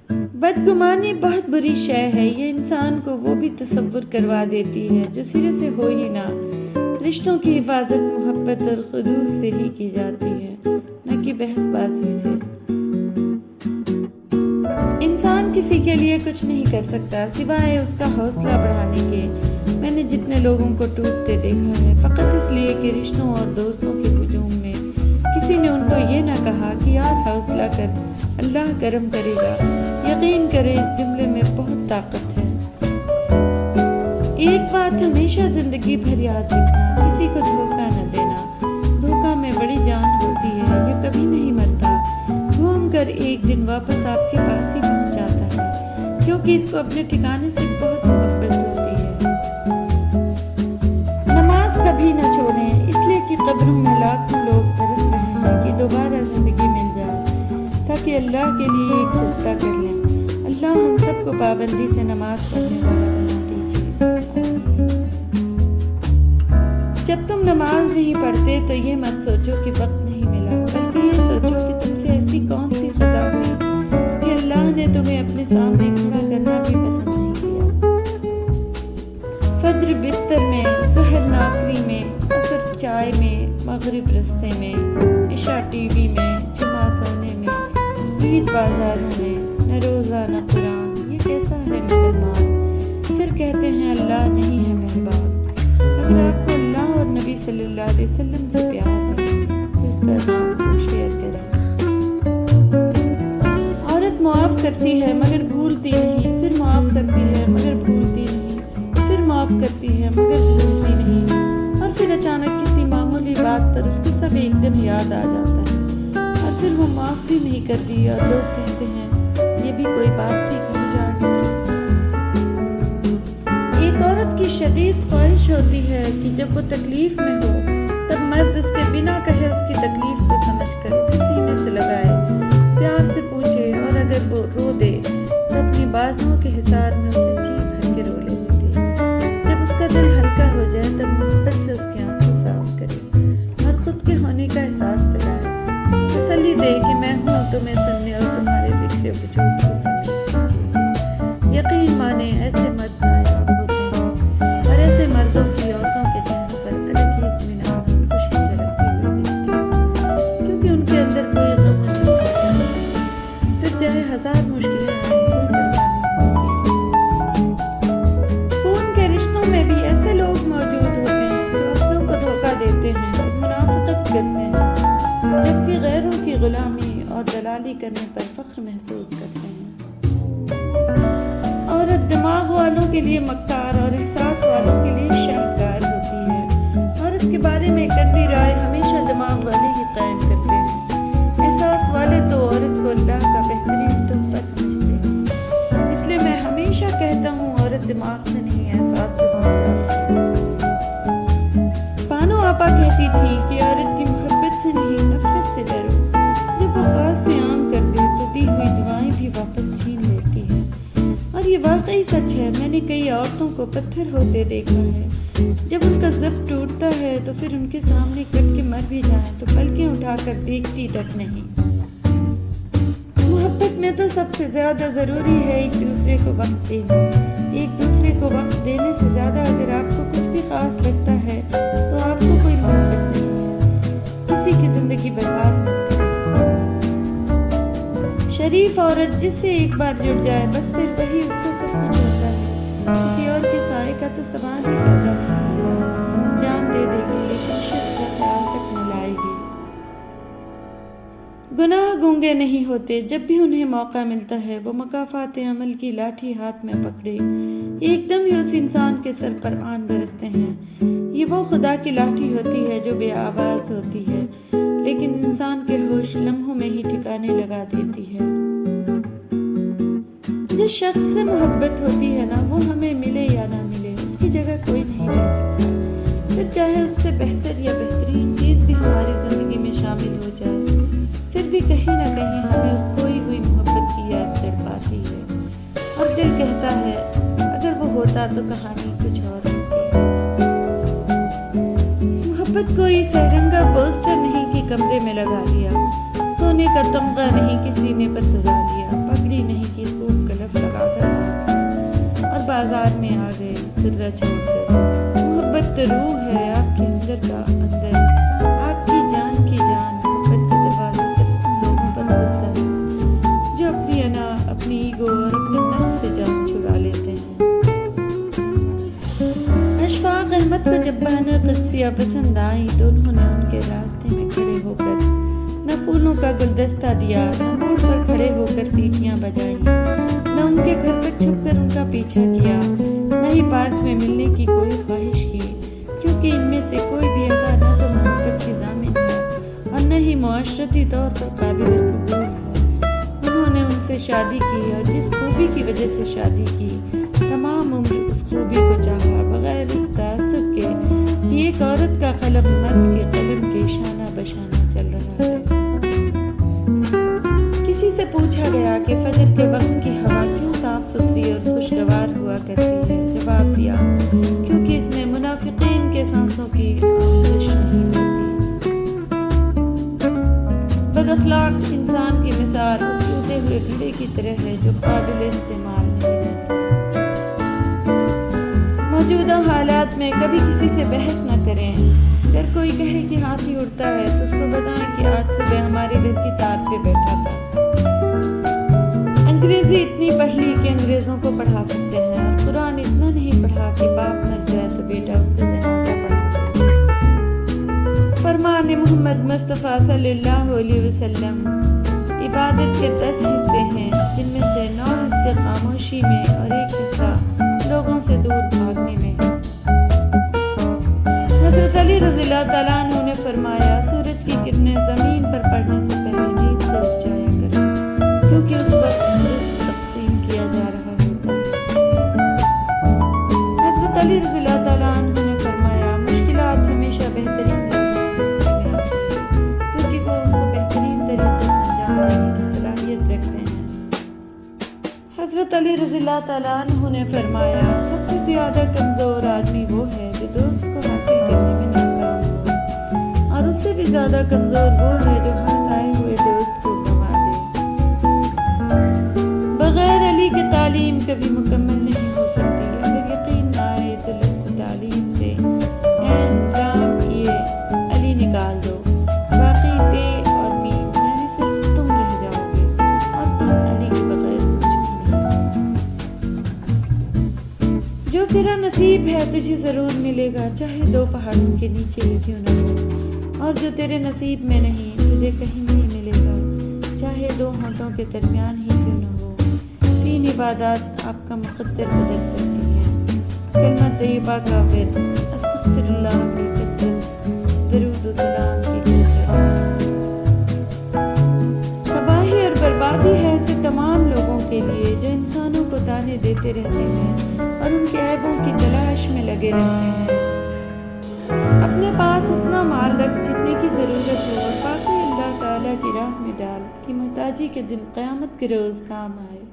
بدگمانی بہت بری شے ہے. یہ انسان کو وہ بھی تصور کروا دیتی ہے جو سرے سے ہو ہی نہ. رشتوں کی حفاظت محبت اور خلوص سے ہی کی جاتی ہے، نہ کہ بحث بازی سے. انسان کسی کے لیے کچھ نہیں کر سکتا سوائے اس کا حوصلہ بڑھانے کے. میں نے جتنے لوگوں کو ٹوٹتے دیکھا ہے فقط اس لیے کہ رشتوں اور دوستوں کے ہجوم میں کسی نے ان کو یہ نہ کہا کہ یار حوصلہ کر، اللہ کرم کرے گا. یقین کریں اس جملے میں بہت طاقت ہے. ایک بات ہمیشہ زندگی بھر یاد رکھنا، کسی کو دھوکہ نہ دینا. دھوکہ میں بڑی جان ہوتی ہے، یہ کبھی نہیں مرتا. گھوم کر ایک دن واپس آپ کے پاس ہی پہنچ جاتا ہے، کیونکہ اس کو اپنے ٹھکانے سے بہت محبت ہوتی ہے. نماز کبھی نہ چھوڑیں، اس لیے کہ قبروں میں لاکھوں لوگ ترس رہے ہیں کہ دوبارہ زندگی مل جائے تاکہ اللہ کے لیے ایک سجدہ کر لیں. اللہ ہم سب کو پابندی سے نماز پڑھنے والا بنا دیجیے. جب تم نماز نہیں پڑھتے تو یہ مت سوچو کہ وقت نہیں ملا، بلکہ یہ سوچو کہ تم سے ایسی کون سی خطا ہوئی کہ اللہ نے تمہیں اپنے سامنے کھڑا کرنا بھی پسند نہیں کیا. فجر بستر میں، سحر ناکری میں، عصر چائے میں، مغرب رستے میں، عشاء ٹی وی میں، جمعہ سونے میں، عید بازاروں میں، نہ روزہ نہ قرآن. یہ کیسا ہے مسلمان؟ پھر کہتے ہیں اللہ نہیں ہے مہربان. اگر آپ کو اللہ اور نبی صلی اللہ علیہ وسلم سے پیار ہے تو اس پیغام کو شیئر کریں. عورت معاف کرتی ہے مگر بھولتی نہیں، پھر معاف کرتی ہے مگر بھولتی نہیں، پھر معاف کرتی ہے مگر بھولتی نہیں، اور پھر اچانک کسی معمولی بات پر اس کو سب ایک دم یاد آ جاتا ہے اور پھر وہ معاف بھی نہیں کرتی اور لوگ کہتے ہیں یہ بھی کوئی بات تھی کہ جان. ایک عورت کی شدید خواہش ہوتی ہے کہ جب وہ تکلیف میں ہو تب مرد اس کے بنا کہے اس کی تکلیف کو سمجھ کر اسے سینے سے لگائے، پیار سے پوچھے، اور اگر وہ رو دے تو اپنی بازوؤں کے حصار میں اسے جی بھر کے رو لینے دے. جب اس کا دل ہلکا ہو جائے تب محبت سے اس کے آنسو صاف کرے اور خود کے ہونے کا احساس دلائے. تسلی دے کہ میں ہوں تمہیں سننے اور تمہارے بکھرے وجود کو سمجھنے کے لیے. یقین مانے ایسے مرد نایاب ہوتے ہیں اور ایسے مردوں کی عورتوں کے چہروں پر الگ ہی اطمینان اور خوشی جھلکتی ہوئی دکھتی ہے، کیونکہ ان کے اندر کوئی غم نہیں ہوتا. پھر چاہے ہزار مشکلیں آئیں کوئی پرواہ نہیں ہوتی. فون کے رشتوں میں بھی ایسے لوگ موجود ہوتے ہیں جو اپنوں کو دھوکہ دیتے ہیں اور منافقت کرتے ہیں، جبکہ غیروں کی غلامی اور دلالی کرنے پر فخر محسوس کرتے ہیں. عورت دماغ والوں کے لیے مکار اور احساس والوں کے لیے شاہکار ہوتی ہے. عورت کے بارے میں گندی رائے ہمیشہ دماغ والے ہی قائم کرتے ہیں. احساس والے تو عورت کو اللہ کا بہترین تحفہ سمجھتے ہیں. اس لیے میں ہمیشہ کہتا ہوں عورت دماغ سے نہیں احساس سے سمجھتی ہے. بانو آپا کہتی تھی کہ عورت کی محبت سے نہیں نفرت سے ڈرو. جب وہ خاص سے عام کر دے تو دی ہوئی دعائیں بھی واپس چھین لیتی ہے. اور یہ واقعی سچ ہے. میں نے کئی عورتوں کو پتھر ہوتے دیکھا ہے. جب ان کا ضبط ٹوٹتا ہے تو پھر ان کے سامنے کٹ کے مر بھی جائیں تو پلکیں اٹھا کر دیکھتی تک نہیں. محبت میں تو سب سے زیادہ ضروری ہے ایک دوسرے کو وقت دینا. ایک دوسرے کو وقت دینے سے زیادہ اگر آپ کو کچھ بھی خاص لگتا ہے تو آپ کو کوئی محبت نہیں ہے. کسی کی زندگی برباد مت کریں. شریف عورت جس سے ایک بار جڑ جائے بس پھر وہی اس کا سب کچھ ہوتا ہے. کسی اور کے سائے کا تو سوال ہی پیدا نہیں ہوتا. جان دے دے گی لیکن شرف کا خیال تک نہ لائے گی. گناہ گونگے نہیں ہوتے. جب بھی انہیں موقع ملتا ہے وہ مکافات عمل کی لاٹھی ہاتھ میں پکڑے ایک دم ہی اس انسان کے سر پر آن برستے ہیں. یہ وہ خدا کی لاٹھی ہوتی ہے جو بے آواز ہوتی ہے لیکن انسان کے ہوش لمحوں میں ہی ٹھکانے لگا دیتی ہے. جس شخص سے محبت ہوتی ہے نا وہ ہمیں ملے یا نہ ملے اس کی جگہ کوئی نہیں لے سکتا. پھر چاہے اس سے بہتر یا بہترین چیز بھی ہماری زندگی میں شامل ہو جائے پھر بھی کہیں نہ کہیں ہمیں اس کھوئی ہوئی محبت کی یاد تڑپاتی ہے اور دل کہتا ہے اگر وہ ہوتا تو کہانی کچھ اور ہوتی. محبت کوئی سہرنگا پوسٹر نہیں کہ کمرے میں لگا لیا، سونے کا تمغہ نہیں کہ سینے پر سجا لیا، پگڑی نہیں کہ بازار میں آ گئے درہ چھوڑ کر۔ محبت تو روح ہے آپ کے اندر کا اندر، آپ کی جان محبت کا دروازہ صرف ان لوگوں پر کھلتا ہے جو اپنی انا، اپنی ایگو اور اپنے نفس سے جان چھڑا لیتے ہیں۔ اشفاق احمد کو جب بہنیں قدسیہ پسند آئیں تو انہوں نے ان کے راستے میں کھڑے ہو کر نہ پھولوں کا گلدستہ دیا، نہ موڑ پر کھڑے ہو کر سیٹیاں بجائیں، نہ ان کے گھر تک چھپ کر ان کا پیچھا کیا، نہ ہی پارک میں ملنے کی کوئی خواہش کی، کیونکہ ان میں سے کوئی بھی عطا نہ تو محبت کی ضامن ہے اور نہ ہی معاشرتی طور پر قابل قبول ہے۔ انہوں نے ان سے شادی کی اور جس خوبی کی وجہ سے شادی کی، تمام عمر اس خوبی کو چاہا، بغیر اس تعصب کے کہ ایک عورت کا قلم مرد کے قلم کے شانہ بشانہ چل رہا ہے۔ کسی سے پوچھا گیا کہ فجر کے وقت کی ہوا کیوں صاف ستھری اور خوشگوار ہوا کرتی ہے؟ جواب دیا، کیونکہ اس میں منافقین کے سانسوں کی آمیزش نہیں ہوتی۔ بد اخلاق انسان کی مثال اس ٹوٹے ہوئے گھڑے کی طرح ہے جو قابل استعمال نہیں رہتا۔ موجودہ حالات میں کبھی کسی سے بحث نہ کریں۔ اگر کوئی کہے کہ ہاتھی اڑتا ہے تو اس کو بتائیں کہ آج صبح ہمارے گھر کی تار پہ بیٹھا تھا۔ انگریزی اتنی پڑھ لی کہ انگریزوں کو پڑھا سکتے ہیں، اور قرآن اتنا نہیں پڑھا کہ باپ مر جائے تو بیٹا اس کا جنازہ پڑھا دے۔ فرمان محمد مصطفیٰ صلی اللہ علیہ وسلم عبادت کے 10 حصے ہیں، جن میں سے 9 حصے خاموشی میں اور 1 حصہ لوگوں سے دور بھاگنے میں ہے۔ حضرت علی رضی اللہ تعالیٰ عنہ نے فرمایا، سورج کی کرنیں زمین پر پڑنے سے پہلے نیند سے اٹھ جایا کریں، کیونکہ اس وقت رزق تقسیم کیا جا رہا ہوتا ہے۔ حضرت علی رضی اللہ تعالیٰ عنہ نے فرمایا، مشکلات ہمیشہ بہترین لوگوں کے حصے میں آتی ہیں، کیونکہ وہ اس کو بہترین طریقے سے انجام دینے کی صلاحیت رکھتے ہیں۔ حضرت علی رضی اللہ تعالیٰ عنہ نے فرمایا، سب سے زیادہ کمزور آدمی وہ ہے جو دوست کو حاصل کرنے میں ناکام ہو، اور اس سے بھی زیادہ کمزور وہ ہے جو ہاتھ آئے ہوئے دوست کو گنوا دے۔ بغیر علی کے تعلیم کبھی مکمل نہیں ہو سکتی۔ اگر یقین نہ آئے تو لفظ تعلیم سے این لام کیے علی نکال دو، باقی تے اور میم یعنی صرف تم رہ جاؤ گے، اور تم علی کے بغیر کچھ بھی نہیں۔ جو تیرا نصیب ہے تجھے ضرور ملے گا، چاہے 2 پہاڑوں کے نیچے ہی کیوں نہ ہو، اور جو تیرے نصیب میں نہیں تجھے کہیں نہیں ملے گا، چاہے 2 ہونٹوں کے درمیان ہی کیوں نہ ہو۔ 3 عبادات آپ کا مقدر بدل سکتی ہیں، کلمہ طیبہ کا ورد، استغفر اللہ کی کثرت، درود و سلام کی کثرت۔ تباہی اور بربادی ہے ایسے تمام لوگوں کے لیے جو انسانوں کو تانے دیتے رہتے ہیں اور ان کے عیبوں کی تلاش میں لگے رہتے ہیں۔ اپنے پاس اتنا مال رکھ جتنے کی ضرورت ہو، اور باقی اللہ تعالیٰ کی راہ میں ڈال کہ محتاجی کے دن قیامت کے روز کام آئے۔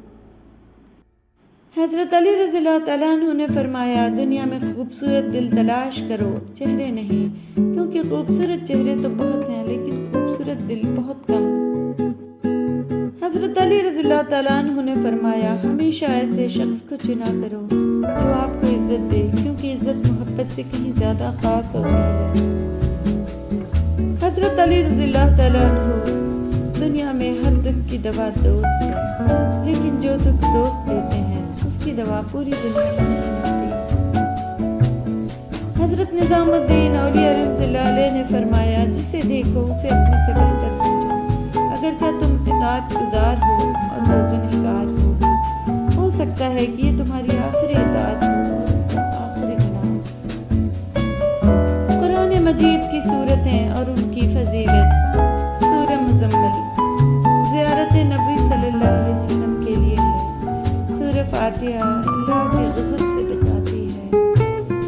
حضرت علی رضی اللہ تعالیٰ عنہ نے فرمایا، دنیا میں خوبصورت دل تلاش کرو، چہرے نہیں، کیونکہ خوبصورت چہرے تو بہت ہیں لیکن خوبصورت دل بہت کم۔ حضرت علی رضی اللہ تعالیٰ عنہ نے فرمایا، ہمیشہ ایسے شخص کو چنا کرو جو آپ کو عزت دے، کیونکہ عزت محبت سے کہیں زیادہ خاص ہوتی ہے۔ حضرت علی رضی اللہ تعالیٰ عنہ، دنیا میں ہر دکھ کی دوا دوست ہے، لیکن جو دکھ دوست دیتے ہیں اس کی دوا پوری دنیا میں نہیں ملتی۔ حضرت نظام الدین اولیاء رحمۃ اللہ علیہ نے فرمایا، جسے دیکھو اسے اپنے سے بہتر سمجھو، اگرچہ تم اطاعت گزار ہو اور وہ گنہگار ہو سکتا ہے کہ یہ تمہاری آخری اطاعت ہو اور اس کا آخری گناہ۔ قرآن مجید کی صورتیں اور ان کی فضیلت۔ سورہ مزمل زیارت نبی صلی اللہ علیہ وسلم کے لیے ہے۔ سورہ فاتحہ اللہ کے غضب سے بچاتی ہے۔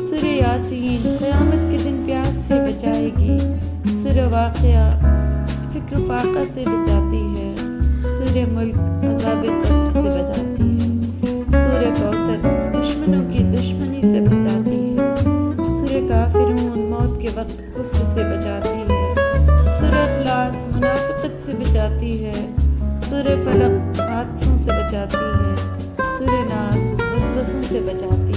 سورہ یاسین قیامت کے دن پیاس سے بچائے گی۔ سورہ واقعہ فکر فاقہ سے بچاتی ہے۔ سورہ ملک عذاب قبر سے بچاتی ہے۔ سورہ کوثر دشمنوں کی دشمنی سے بچاتی ہے۔ سورہ کافرون موت کے وقت کفر سے بچاتی ہے۔ سورہ اخلاص منافقت سے بچاتی ہے۔ سورہ فلق حادثوں سے بچاتی ہے۔ سورہ ناس وسوسوں سے بچاتا